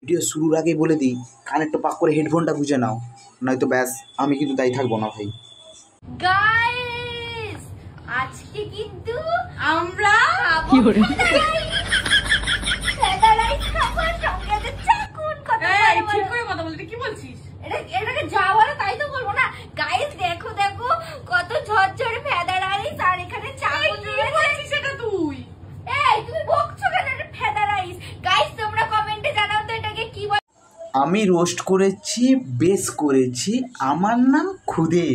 Video শুরুর আগেই বলে দিই, কানেরটা পাক করে হেডফোনটা গুঁজে নাও, নয়তো ব্যাস আমি কিন্তু দায়ী থাকবো না ভাই। গাইস আজকে কিন্তু আমরা এটাকে যাওয়ার তাই তো বলবো না। গাইস দেখো দেখো কত ঝরঝরে ফেদা রাইস, আর এখানে চাকুন রয়েছে। সেটা তুই তুমি বকছো কেন? এটা ফেদা রাইস। গাইস তোমরা কমেন্টে জানাও তো এটাকে কি বলে। আমি রোস্ট করেছি, বেস করেছি, আমার নাম খুদে।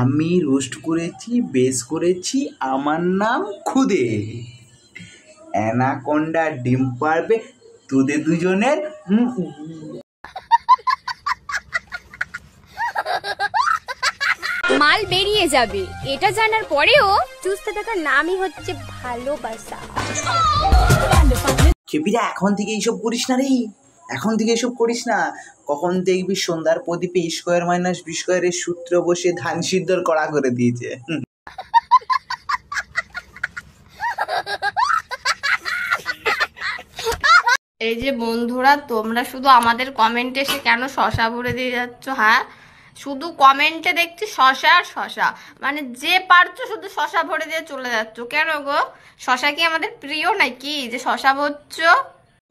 আমি রোস্ট করেছি, বেস করেছি, আমার নাম খুদে। অ্যানাকোন্ডা ডিম পারবে তোদের দুজনের। মাল বেরিয়ে যাবে এটা জানার পরেও চুষতে থাকার নামই হচ্ছে ভালোবাসা। খেপিরা এখন থেকে এইসব করিস না রে, এখন থেকে এসব করিস না। কখন দেখবি সন্ধ্যার প্রদীপে স্কোয়ার মাইনাস বি স্কোয়ারের সূত্র বসে ধান সিদ্ধর কড়া করে দিয়েছে। এই যে বন্ধুরা, তোমরা শুধু আমাদের কমেন্টে এসে কেন শশা ভরে দিয়ে যাচ্ছ? হ্যাঁ, শুধু কমেন্টে দেখছি শশা আর শশা, মানে যে পারছো শুধু শশা ভরে দিয়ে চলে যাচ্ছ। কেন গো, শশা কি আমাদের প্রিয় নাকি যে শশা ভরছো?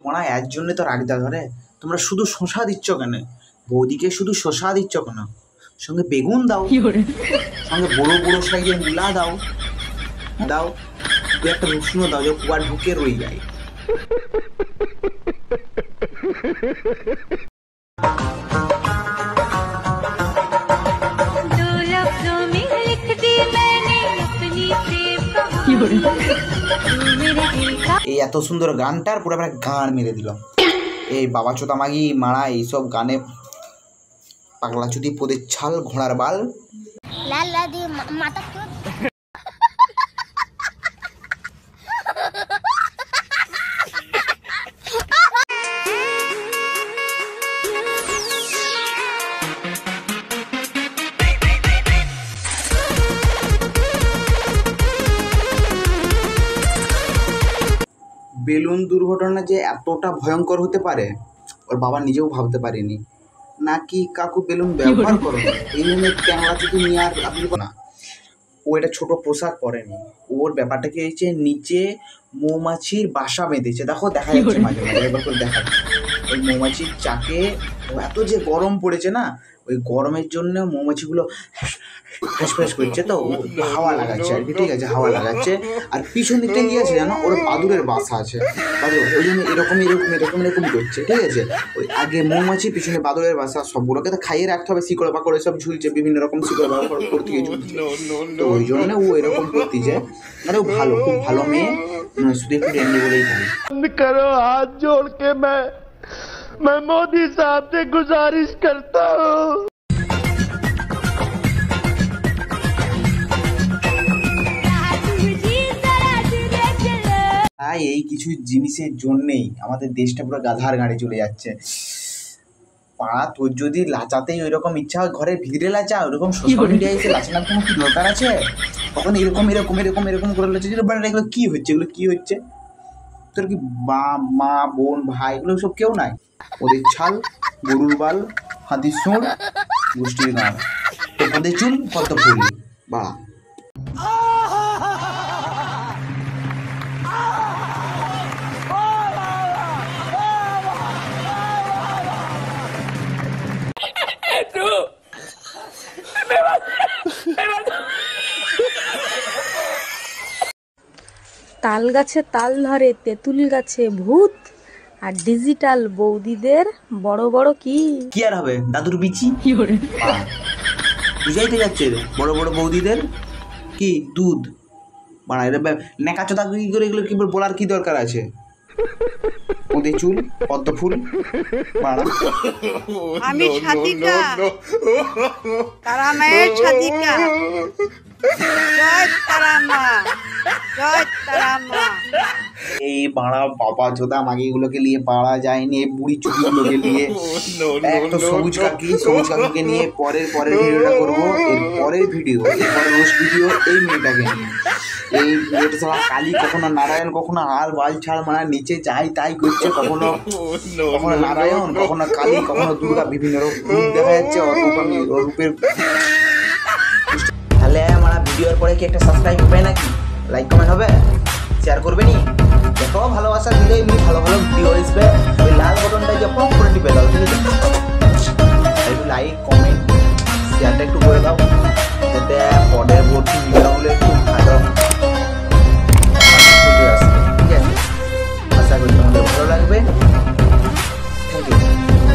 মনে হয় এর জন্য তো রাগটা ধরে। তোমরা শুধু শশা দিচ্ছ কেন? বৌদিকে শুধু শশা দিচ্ছ কেন? সঙ্গে বেগুন দাও, সঙ্গে বড় বড় সাইজের মূলা দাও, দাও দু একটা রসুনও দাও, যে কুয়া ঢুকে রয়ে যায়। এই এত সুন্দর গানটার পুরো একটা গান মেরে দিলাম। এই বাবা চোতা মাগি মারা এইসব গানে পাগলা চুদি পদের ছাল ঘোড়ার বাল। বেলুন দুর্ঘটনা যে এতটা ভয়ঙ্কর হতে পারে ওর বাবা নিজেও ভাবতে পারেনি। নাকি কাকু বেলুন ব্যবহার করো, এই জন্য ক্যাংলা থেকে নিয়ে আর আপনি না। ও এটা ছোট পোশাক পরেনি, ওর ব্যাপারটা কি হয়েছে, নিচে মৌমাছির বাসা বেঁধেছে। দেখো দেখা যাচ্ছে মাঝে মাঝে, এবার করে দেখা যাচ্ছে ওই মৌমাছির চাকে। এত যে গরম পড়েছে না, ওই গরমের জন্য মৌমাছিগুলো ফ্যাস করছে, তো হাওয়া লাগাচ্ছে আর কি, ঠিক আছে, হাওয়া লাগাচ্ছে। আর পিছন দিকটা কি আছে জানো, ওর বাদুরের বাসা আছে, বাদুর, ওই জন্য এরকম এরকম এরকম এরকম করছে, ঠিক আছে। ওই আগে মৌমাছি, পিছনে বাদুরের বাসা, সবগুলোকে তো খাইয়ে রাখতে হবে, শিকড় বাকড়ে সব ঝুলছে, বিভিন্ন রকম শিকড় বাকড় করতে গিয়ে ঝুলছে, তো ওই জন্য ও এরকম করতেছে। মানে ও ভালো, খুব ভালো মেয়ে, শুধু একটু ডেন্ডি বলেই থাকে। करो हाथ जोड़ के मैं मोदी साहब से गुजारिश करता हूँ। এই কিছু জিনিসের জন্যেই আমাদের দেশটা পুরো গাধার গাড়ি চলে যাচ্ছে। পাড়া তোর যদি লাচাতেই ওই রকম ইচ্ছা হয়, ঘরের ভিতরে লাচা, ওইরকম সোশ্যাল মিডিয়ায় এসে লাচানোর কোনো কি দরকার আছে? তখন এরকম এরকম এরকম এরকম করে লাচা, এগুলো কী হচ্ছে, এগুলো কী হচ্ছে? তোর কি মা বোন ভাই এগুলো সব কেউ নাই? ওদের ছাল, গরুর বাল, হাতির সোঁড়, গোষ্ঠীর গান, ওদের চুল কত ফুলি বা। তাল গাছে তাল ধরে, তেঁতুল গাছে ভূত, আর ডিজিটাল বৌদিদের বড় বড় কি আর হবে, দাদুর বিচি। বুঝাইতে যাচ্ছে বড় বড় বৌদিদের কি দুধ বাড়া, এটা নেকা চোদা কি করে, এগুলো কি বলার কি দরকার আছে? ওদের চুল পদ্ম ফুল বাড়া। আমি ছাতিকা, তারা মায়ের ছাতিকা। জয় তারা মা, জয় তারা মা। এই বাড়া বাবা চোদা মাগিগুলোকে নিয়ে পাড়া যায়নি, এই বুড়ি চুড়িগুলোকে নিয়ে। এক তো সবুজ কাকিকে নিয়ে পরের ভিডিওটা করবো, এর পরের রোস্ট ভিডিও এই মেয়েটাকে নিয়ে। এই ভিডিওটা সব কালী, কখনো নারায়ণ, কখনো হাল বাল ছাড়, মানে নিচে যাই তাই করছে, কখনো নারায়ণ, কখনো কালী, কখনো দুর্গা, বিভিন্ন রূপ দেখা যাচ্ছে ওর রূপের। তাহলে আমার ভিডিওর পরে কি একটা সাবস্ক্রাইব হবে নাকি, লাইক কমেন্ট হবে, শেয়ার করবে নি? দেখো ভালোবাসা দিলে এমনি ভালো ভিডিও আসবে, ওই লাল বটনটা